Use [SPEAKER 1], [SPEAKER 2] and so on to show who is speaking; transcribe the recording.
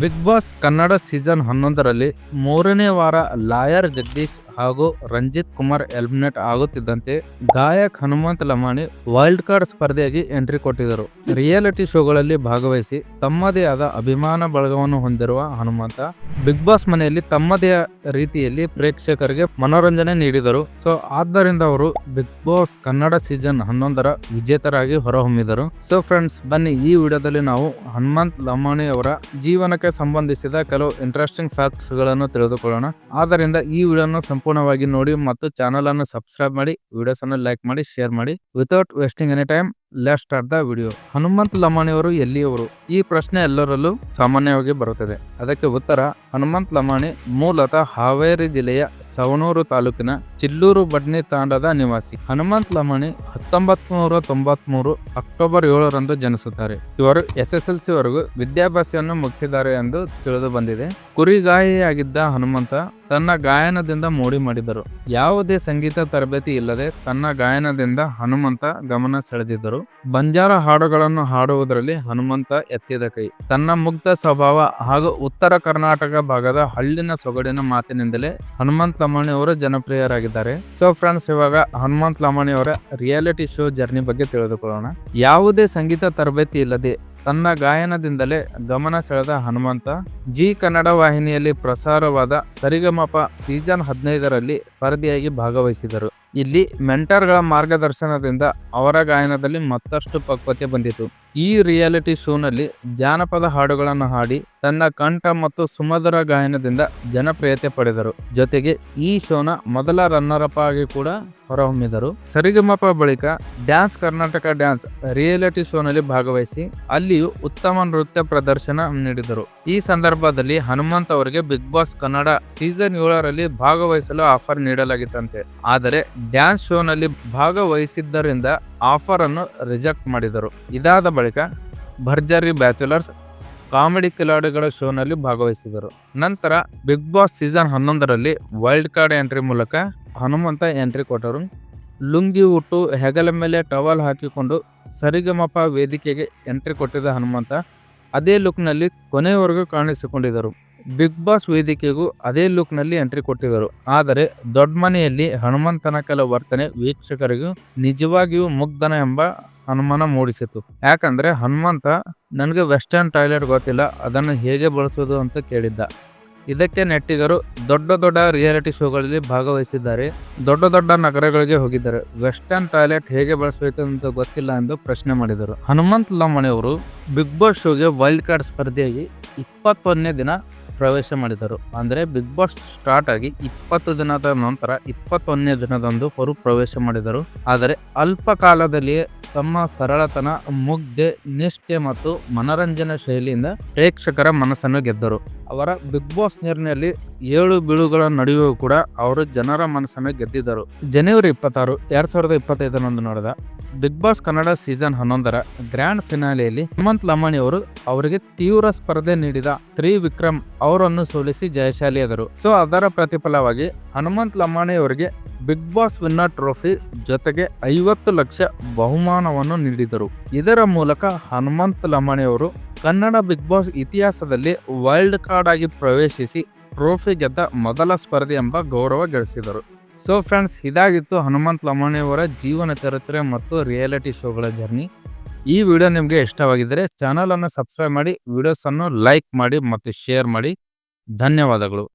[SPEAKER 1] Big Boss Kannada season 11ರಲ್ಲಿ ಮೂರನೇ ವಾರ ಲಾಯರ್ ಜಗದೀಶ್ ಹಾಗೂ ರಂಜಿತ್ ಕುಮಾರ್ ಎಲಿಮಿನೇಟ್ ಆಗುತ್ತಿದ್ದಂತೆ ಗಾಯಕ್ ಹನುಮಂತ್ ಲಮಾಣಿ ವೈಲ್ಡ್ ಕಾರ್ಡ್ ಸ್ಪರ್ಧೆಯಾಗಿ ಎಂಟ್ರಿ ಕೊಟ್ಟಿದ್ದರು. ರಿಯಾಲಿಟಿ ಶೋಗಳಲ್ಲಿ ಭಾಗವಹಿಸಿ ತಮ್ಮದೇ ಆದ ಅಭಿಮಾನ ಬಳಗವನ್ನು ಹೊಂದಿರುವ ಹನುಮಂತ ಬಿಗ್ ಬಾಸ್ ಮನೆಯಲ್ಲಿ ತಮ್ಮದೇ ರೀತಿಯಲ್ಲಿ ಪ್ರೇಕ್ಷಕರಿಗೆ ಮನೋರಂಜನೆ ನೀಡಿದರು. ಸೊ ಆದ್ದರಿಂದ ಅವರು ಬಿಗ್ ಬಾಸ್ ಕನ್ನಡ ಸೀಸನ್ 11ರ ವಿಜೇತರಾಗಿ ಹೊರಹೊಮ್ಮಿದರು. ಸೊ ಫ್ರೆಂಡ್ಸ್, ಬನ್ನಿ ಈ ವಿಡಿಯೋದಲ್ಲಿ ನಾವು ಹನುಮಂತ್ ಲಮಾಣಿ ಅವರ ಜೀವನಕ್ಕೆ ಸಂಬಂಧಿಸಿದ ಕೆಲವು ಇಂಟ್ರೆಸ್ಟಿಂಗ್ ಫ್ಯಾಕ್ಟ್ಸ್ ಗಳನ್ನು ತಿಳಿದುಕೊಳ್ಳೋಣ. ಆದ್ದರಿಂದ ಈ ವಿಡಿಯೋನ ಸಂಪೂರ್ಣವಾಗಿ ನೋಡಿ ಮತ್ತು ಚಾನಲ್ ಅನ್ನು ಸಬ್ಸ್ಕ್ರೈಬ್ ಮಾಡಿ, ವಿಡಿಯೋಸ್ ಅನ್ನು ಲೈಕ್ ಮಾಡಿ, ಶೇರ್ ಮಾಡಿ. Without wasting any time, let's start the video. Hanumanth Lamani ಅವರು ಎಲ್ಲಿಯವರು? ಈ ಪ್ರಶ್ನೆ ಎಲ್ಲರಲ್ಲೂ ಸಾಮಾನ್ಯವಾಗಿ ಬರುತ್ತದೆ. ಅದಕ್ಕೆ ಉತ್ತರ, ಹನುಮಂತ್ ಲಮಾಣಿ ಮೂಲತಃ ಹಾವೇರಿ ಜಿಲ್ಲೆಯ ಸವಣೂರು ತಾಲೂಕಿನ ಚಿಲ್ಲೂರು ಬಡ್ನಿ ತಾಂಡದ ನಿವಾಸಿ. ಹನುಮಂತ್ ಲಮಾಣಿ 1993 ಅಕ್ಟೋಬರ್ 7ರಂದು ಜನಿಸುತ್ತಾರೆ. ಇವರು SSLC ವರೆಗೂ ವಿದ್ಯಾಭ್ಯಾಸವನ್ನು ಮುಗಿಸಿದ್ದಾರೆ ಎಂದು ತಿಳಿದು ಬಂದಿದೆ. ಕುರಿಗಾಯಿಯಾಗಿದ್ದ ಹನುಮಂತ ತನ್ನ ಗಾಯನದಿಂದ ಮೋಡಿ ಮಾಡಿದರು. ಯಾವುದೇ ಸಂಗೀತ ತರಬೇತಿ ಇಲ್ಲದೆ ತನ್ನ ಗಾಯನದಿಂದ ಹನುಮಂತ ಗಮನ ಸೆಳೆದಿದ್ದರು. ಬಂಜಾರ ಹಾಡುಗಳನ್ನು ಹಾಡುವುದರಲ್ಲಿ ಹನುಮಂತ ಎತ್ತಿದ ಕೈ. ತನ್ನ ಮುಗ್ಧ ಸ್ವಭಾವ ಹಾಗೂ ಉತ್ತರ ಕರ್ನಾಟಕ ಭಾಗದ ಹಳ್ಳಿನ ಸೊಗಡಿನ ಮಾತಿನಿಂದಲೇ ಹನುಮಂತ್ ಲಮಾಣಿ ಅವರು ಜನಪ್ರಿಯರಾಗಿದ್ದಾರೆ. ಸೊ ಫ್ರೆಂಡ್ಸ್, ಇವಾಗ ಹನುಮಂತ್ ಲಮಾಣಿ ಅವರ ರಿಯಾಲಿಟಿ ಶೋ ಜರ್ನಿ ಬಗ್ಗೆ ತಿಳಿದುಕೊಳ್ಳೋಣ. ಯಾವುದೇ ಸಂಗೀತ ತರಬೇತಿ ಇಲ್ಲದೆ ತನ್ನ ಗಾಯನದಿಂದಲೇ ಗಮನ ಸೆಳೆದ ಹನುಮಂತ ಜಿ ಕನ್ನಡ ವಾಹಿನಿಯಲ್ಲಿ ಪ್ರಸಾರವಾದ ಸರಿಗಮಪ ಸೀಸನ್ 15ರಲ್ಲಿ ಸ್ಪರ್ಧೆಯಾಗಿ ಭಾಗವಹಿಸಿದರು. ಇಲ್ಲಿ ಮೆಂಟರ್ಗಳ ಮಾರ್ಗದರ್ಶನದಿಂದ ಅವರ ಗಾಯನದಲ್ಲಿ ಮತ್ತಷ್ಟು ಪಕ್ವತೆ ಬಂದಿತು. ಈ ರಿಯಾಲಿಟಿ ಶೋನಲ್ಲಿ ಜಾನಪದ ಹಾಡುಗಳನ್ನು ಹಾಡಿ ತನ್ನ ಕಂಠ ಮತ್ತು ಸುಮಧುರ ಗಾಯನದಿಂದ ಜನಪ್ರಿಯತೆ ಪಡೆದರು. ಜೊತೆಗೆ ಈ ಶೋನ ಮೊದಲ ರನ್ನರ್ ಅಪ್ ಆಗಿ ಕೂಡ ಹೊರಹೊಮ್ಮಿದರು. ಸರಿಗಮಪ ಬಳಿಕ ಡ್ಯಾನ್ಸ್ ಕರ್ನಾಟಕ ಡ್ಯಾನ್ಸ್ ರಿಯಾಲಿಟಿ ಶೋನಲ್ಲಿ ಭಾಗವಹಿಸಿ ಅಲ್ಲಿಯೂ ಉತ್ತಮ ನೃತ್ಯ ಪ್ರದರ್ಶನ ನೀಡಿದರು. ಈ ಸಂದರ್ಭದಲ್ಲಿ ಹನುಮಂತ್ ಅವರಿಗೆ ಬಿಗ್ ಬಾಸ್ ಕನ್ನಡ ಸೀಸನ್ 7ರಲ್ಲಿ ಭಾಗವಹಿಸಲು ಆಫರ್ ನೀಡಲಾಗಿತ್ತಂತೆ. ಆದರೆ ಡ್ಯಾನ್ಸ್ ಶೋನಲ್ಲಿ ಭಾಗವಹಿಸಿದ್ದರಿಂದ ಆಫರ್ ಅನ್ನು ರಿಜೆಕ್ಟ್ ಮಾಡಿದರು. ಇದಾದ ಬಳಿಕ ಭರ್ಜರಿ ಬ್ಯಾಚುಲರ್ಸ್ ಕಾಮಿಡಿ ಕಿಲಾಡಿಗಳ ಶೋನಲ್ಲಿ ಭಾಗವಹಿಸಿದರು. ನಂತರ ಬಿಗ್ ಬಾಸ್ ಸೀಸನ್ 11ರಲ್ಲಿ ವೈಲ್ಡ್ ಕಾರ್ಡ್ ಎಂಟ್ರಿ ಮೂಲಕ ಹನುಮಂತ ಎಂಟ್ರಿ ಕೊಟ್ಟರು. ಲುಂಗಿ ಉಟ್ಟು ಹೆಗಲ ಮೇಲೆ ಟವಲ್ ಹಾಕಿಕೊಂಡು ಸರಿಗಮಪ ವೇದಿಕೆಗೆ ಎಂಟ್ರಿ ಕೊಟ್ಟಿದ್ದ ಹನುಮಂತ ಅದೇ ಲುಕ್ನಲ್ಲಿ ಕೊನೆಯವರೆಗೂ ಕಾಣಿಸಿಕೊಂಡಿದ್ದರು. ಬಿಗ್ ಬಾಸ್ ವೇದಿಕೆಗೂ ಅದೇ ಲುಕ್ನಲ್ಲಿ ಎಂಟ್ರಿ ಕೊಟ್ಟಿದ್ದರು. ಆದರೆ ದೊಡ್ಡ ಮನೆಯಲ್ಲಿ ಹನುಮಂತನ ಕೆಲ ವರ್ತನೆ ವೀಕ್ಷಕರಿಗೂ ನಿಜವಾಗಿಯೂ ಮುಗ್ಧನ ಎಂಬ ಅನುಮಾನ ಮೂಡಿಸಿತು. ಯಾಕಂದ್ರೆ ಹನುಮಂತ ನನಗೆ ವೆಸ್ಟರ್ನ್ ಟಾಯ್ಲೆಟ್ ಗೊತ್ತಿಲ್ಲ, ಅದನ್ನು ಹೇಗೆ ಬಳಸೋದು ಅಂತ ಕೇಳಿದ್ದ. ಇದಕ್ಕೆ ನೆಟ್ಟಿಗರು ದೊಡ್ಡ ರಿಯಾಲಿಟಿ ಶೋಗಳಲ್ಲಿ ಭಾಗವಹಿಸಿದ್ದಾರೆ, ದೊಡ್ಡ ನಗರಗಳಿಗೆ ಹೋಗಿದ್ದಾರೆ, ವೆಸ್ಟರ್ನ್ ಟಾಯ್ಲೆಟ್ ಹೇಗೆ ಬಳಸಬೇಕು ಅಂತ ಗೊತ್ತಿಲ್ಲ ಎಂದು ಪ್ರಶ್ನೆ ಮಾಡಿದರು. ಹನುಮಂತ್ ಲಮಾಣಿ ಅವರು ಬಿಗ್ ಬಾಸ್ ಶೋಗೆ ವೈಲ್ಡ್ ಕಾರ್ಡ್ ಸ್ಪರ್ಧೆಯಾಗಿ 21ನೇ ದಿನ ಪ್ರವೇಶ ಮಾಡಿದರು. ಅಂದರೆ ಬಿಗ್ ಬಾಸ್ ಸ್ಟಾರ್ಟ್ ಆಗಿ 20 ದಿನದ ನಂತರ 21ನೇ ದಿನದಂದು ಅವರು ಪ್ರವೇಶ ಮಾಡಿದರು. ಆದರೆ ಅಲ್ಪ ಕಾಲದಲ್ಲಿಯೇ ತಮ್ಮ ಸರಳತನ, ಮುಗ್ಧೆ, ನಿಷ್ಠೆ ಮತ್ತು ಮನರಂಜನಾ ಶೈಲಿಯಿಂದ ಪ್ರೇಕ್ಷಕರ ಮನಸ್ಸನ್ನು ಗೆದ್ದರು. ಅವರ ಬಿಗ್ ಬಾಸ್ ಜರ್ನಿಯಲ್ಲಿ 7 ಬೀಳುಗಳ ನಡುವೆಯೂ ಕೂಡ ಅವರು ಜನರ ಮನಸ್ಸನ್ನು ಗೆದ್ದಿದ್ದರು. ಜನವರಿ 26, 2025ರಂದು ನಡೆದ ಬಿಗ್ ಬಾಸ್ ಕನ್ನಡ ಸೀಸನ್ 11ರ ಗ್ರ್ಯಾಂಡ್ ಫಿನಾಲೆಯಲ್ಲಿ ಹನುಮಂತ್ ಲಮಾಣಿ ಅವರು ಅವರಿಗೆ ತೀವ್ರ ಸ್ಪರ್ಧೆ ನೀಡಿದ ತ್ರಿವಿಕ್ರಮ್ ಅವರನ್ನು ಸೋಲಿಸಿ ಜಯಶಾಲಿಯಾದರು. ಸೊ ಅದರ ಪ್ರತಿಫಲವಾಗಿ ಹನುಮಂತ್ ಲಮಾಣಿ ಅವರಿಗೆ ಬಿಗ್ ಬಾಸ್ ವಿನ್ನರ್ ಟ್ರೋಫಿ ಜೊತೆಗೆ 50 ಲಕ್ಷ ಬಹುಮಾನವನ್ನು ನೀಡಿದರು. ಇದರ ಮೂಲಕ ಹನುಮಂತ್ ಲಮಾಣಿ ಅವರು ಕನ್ನಡ ಬಿಗ್ ಬಾಸ್ ಇತಿಹಾಸದಲ್ಲಿ ವೈಲ್ಡ್ ಕಾರ್ಡ್ ಆಗಿ ಪ್ರವೇಶಿಸಿ ಟ್ರೋಫಿ ಗೆದ್ದ ಮೊದಲ ಸ್ಪರ್ಧೆ ಎಂಬ ಗೌರವ ಗಳಿಸಿದರು. ಸೊ ಫ್ರೆಂಡ್ಸ್, ಇದಾಗಿತ್ತು ಹನುಮಂತ್ ಲಮಾಣಿ ಅವರ ಜೀವನ ಚರಿತ್ರೆ ಮತ್ತು ರಿಯಾಲಿಟಿ ಶೋಗಳ ಜರ್ನಿ. ಈ ವಿಡಿಯೋ ನಿಮಗೆ ಇಷ್ಟವಾಗಿದ್ದರೆ ಚಾನಲ್ ಅನ್ನು ಸಬ್ಸ್ಕ್ರೈಬ್ ಮಾಡಿ, ವಿಡಿಯೋಸ್ ಅನ್ನು ಲೈಕ್ ಮಾಡಿ ಮತ್ತು ಶೇರ್ ಮಾಡಿ. ಧನ್ಯವಾದಗಳು.